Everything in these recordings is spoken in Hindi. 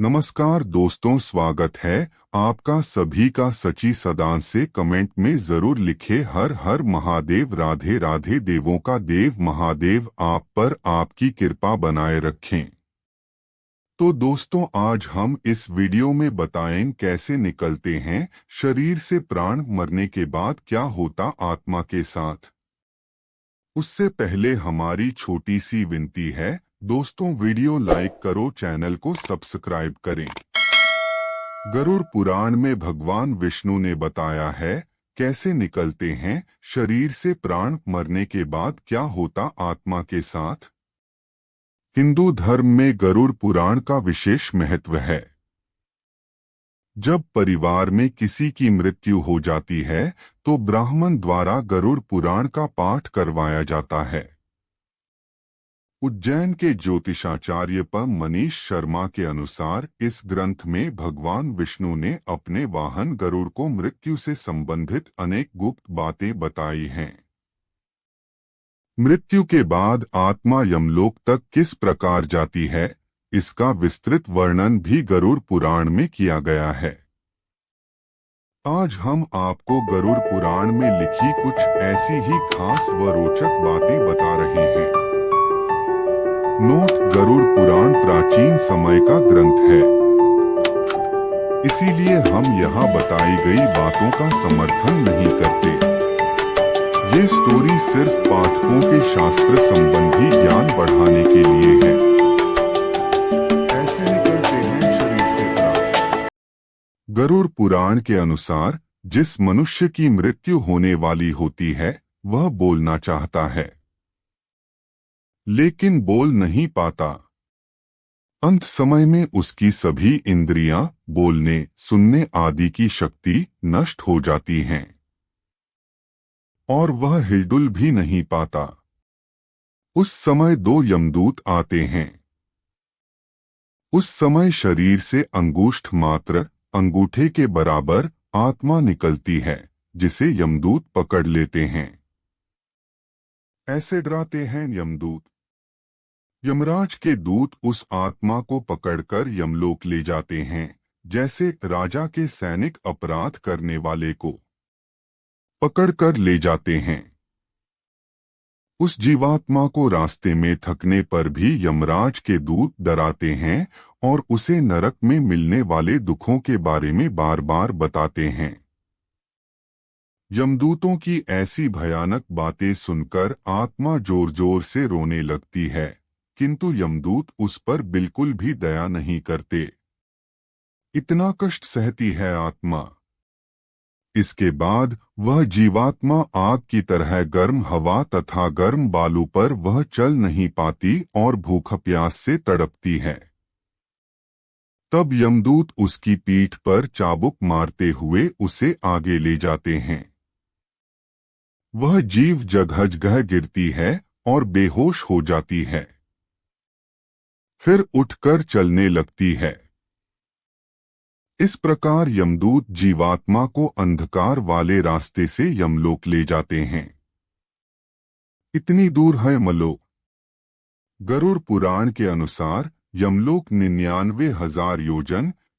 नमस्कार दोस्तों, स्वागत है आपका सभी का सची सदान से। कमेंट में जरूर लिखे हर हर महादेव, राधे राधे। देवों का देव महादेव आप पर आपकी कृपा बनाए रखें। तो दोस्तों, आज हम इस वीडियो में बताएं कैसे निकलते हैं शरीर से प्राण, मरने के बाद क्या होता आत्मा के साथ। उससे पहले हमारी छोटी सी विनती है दोस्तों, वीडियो लाइक करो, चैनल को सब्सक्राइब करें। गरुड़ पुराण में भगवान विष्णु ने बताया है कैसे निकलते हैं शरीर से प्राण, मरने के बाद क्या होता आत्मा के साथ। हिंदू धर्म में गरुड़ पुराण का विशेष महत्व है। जब परिवार में किसी की मृत्यु हो जाती है तो ब्राह्मण द्वारा गरुड़ पुराण का पाठ करवाया जाता है। उज्जैन के ज्योतिषाचार्य प मनीष शर्मा के अनुसार इस ग्रंथ में भगवान विष्णु ने अपने वाहन गरुड़ को मृत्यु से संबंधित अनेक गुप्त बातें बताई हैं। मृत्यु के बाद आत्मा यमलोक तक किस प्रकार जाती है, इसका विस्तृत वर्णन भी गरुड़ पुराण में किया गया है। आज हम आपको गरुड़ पुराण में लिखी कुछ ऐसी ही खास व रोचक बातें बता रहे हैं। नोट: गरुड़ पुराण प्राचीन समय का ग्रंथ है, इसीलिए हम यहाँ बताई गई बातों का समर्थन नहीं करते। ये स्टोरी सिर्फ पाठकों के शास्त्र संबंधी ज्ञान बढ़ाने के लिए है। ऐसे निकलते हैं शरीर से प्राण। गरुड़ पुराण के अनुसार जिस मनुष्य की मृत्यु होने वाली होती है वह बोलना चाहता है लेकिन बोल नहीं पाता। अंत समय में उसकी सभी इंद्रियां, बोलने, सुनने आदि की शक्ति नष्ट हो जाती हैं और वह हिलडुल भी नहीं पाता। उस समय दो यमदूत आते हैं। उस समय शरीर से अंगुष्ठ मात्र, अंगूठे के बराबर आत्मा निकलती है, जिसे यमदूत पकड़ लेते हैं। ऐसे डराते हैं यमदूत। यमराज के दूत उस आत्मा को पकड़कर यमलोक ले जाते हैं, जैसे राजा के सैनिक अपराध करने वाले को पकड़कर ले जाते हैं। उस जीवात्मा को रास्ते में थकने पर भी यमराज के दूत डराते हैं और उसे नरक में मिलने वाले दुखों के बारे में बार बार बताते हैं। यमदूतों की ऐसी भयानक बातें सुनकर आत्मा जोर जोर से रोने लगती है, किंतु यमदूत उस पर बिल्कुल भी दया नहीं करते। इतना कष्ट सहती है आत्मा। इसके बाद वह जीवात्मा आग की तरह गर्म हवा तथा गर्म बालू पर वह चल नहीं पाती और भूख प्यास से तड़पती है। तब यमदूत उसकी पीठ पर चाबुक मारते हुए उसे आगे ले जाते हैं। वह जीव जगह जगह गिरती है और बेहोश हो जाती है, फिर उठकर चलने लगती है। इस प्रकार यमदूत जीवात्मा को अंधकार वाले रास्ते से यमलोक ले जाते हैं। इतनी दूर है यमलोक। गरुड़ पुराण के अनुसार यमलोक 99,000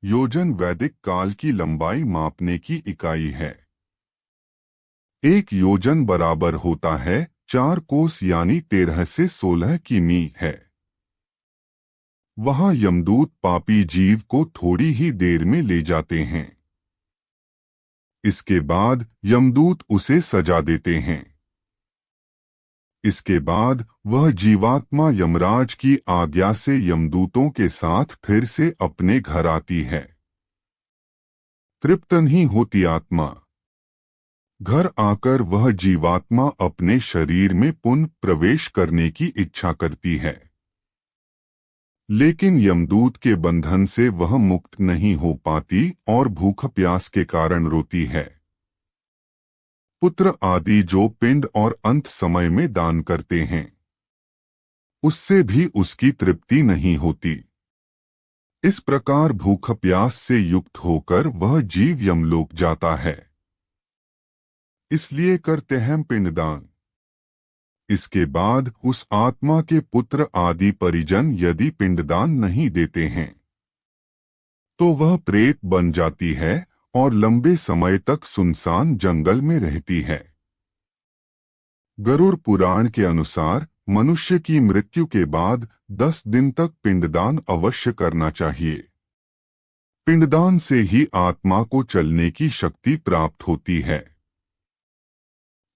योजन वैदिक काल की लंबाई मापने की इकाई है। 1 योजन बराबर होता है 4 कोस यानी 13 से 16 किमी है। वहां यमदूत पापी जीव को थोड़ी ही देर में ले जाते हैं। इसके बाद यमदूत उसे सजा देते हैं। इसके बाद वह जीवात्मा यमराज की आज्ञा से यमदूतों के साथ फिर से अपने घर आती है। तृप्त नहीं होती आत्मा। घर आकर वह जीवात्मा अपने शरीर में पुनः प्रवेश करने की इच्छा करती है, लेकिन यमदूत के बंधन से वह मुक्त नहीं हो पाती और भूख प्यास के कारण रोती है। पुत्र आदि जो पिंड और अंत समय में दान करते हैं, उससे भी उसकी तृप्ति नहीं होती। इस प्रकार भूख प्यास से युक्त होकर वह जीव यमलोक जाता है। इसलिए करते हैं पिंडदान। इसके बाद उस आत्मा के पुत्र आदि परिजन यदि पिंडदान नहीं देते हैं तो वह प्रेत बन जाती है और लंबे समय तक सुनसान जंगल में रहती है। गरुड़ पुराण के अनुसार मनुष्य की मृत्यु के बाद 10 दिन तक पिंडदान अवश्य करना चाहिए। पिंडदान से ही आत्मा को चलने की शक्ति प्राप्त होती है।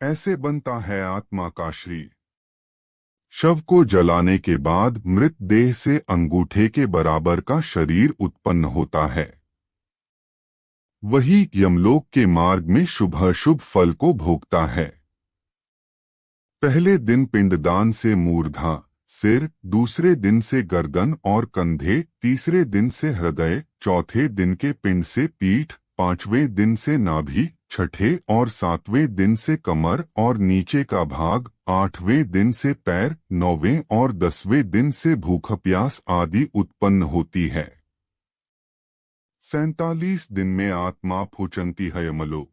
ऐसे बनता है आत्मा का शरीर। शव को जलाने के बाद मृत देह से अंगूठे के बराबर का शरीर उत्पन्न होता है। वही यमलोक के मार्ग में शुभाशुभ फल को भोगता है। पहले दिन पिंडदान से मूर्धा सिर, दूसरे दिन से गर्दन और कंधे, तीसरे दिन से हृदय, चौथे दिन के पिंड से पीठ, पांचवें दिन से नाभि, छठे और सातवें दिन से कमर और नीचे का भाग, आठवें दिन से पैर, नौवें और 10वें दिन से भूख प्यास आदि उत्पन्न होती है। 47 दिन में आत्मा फूचंती है यमलोक।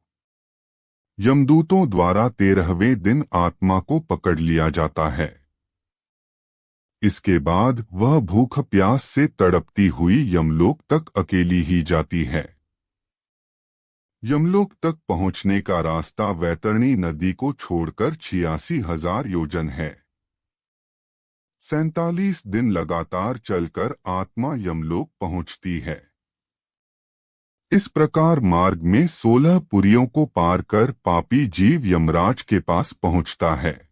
यमदूतों द्वारा 13वें दिन आत्मा को पकड़ लिया जाता है। इसके बाद वह भूख प्यास से तड़पती हुई यमलोक तक अकेली ही जाती है। यमलोक तक पहुंचने का रास्ता वैतरणी नदी को छोड़कर 86,000 योजन है। 47 दिन लगातार चलकर आत्मा यमलोक पहुंचती है। इस प्रकार मार्ग में 16 पुरियों को पार कर पापी जीव यमराज के पास पहुंचता है।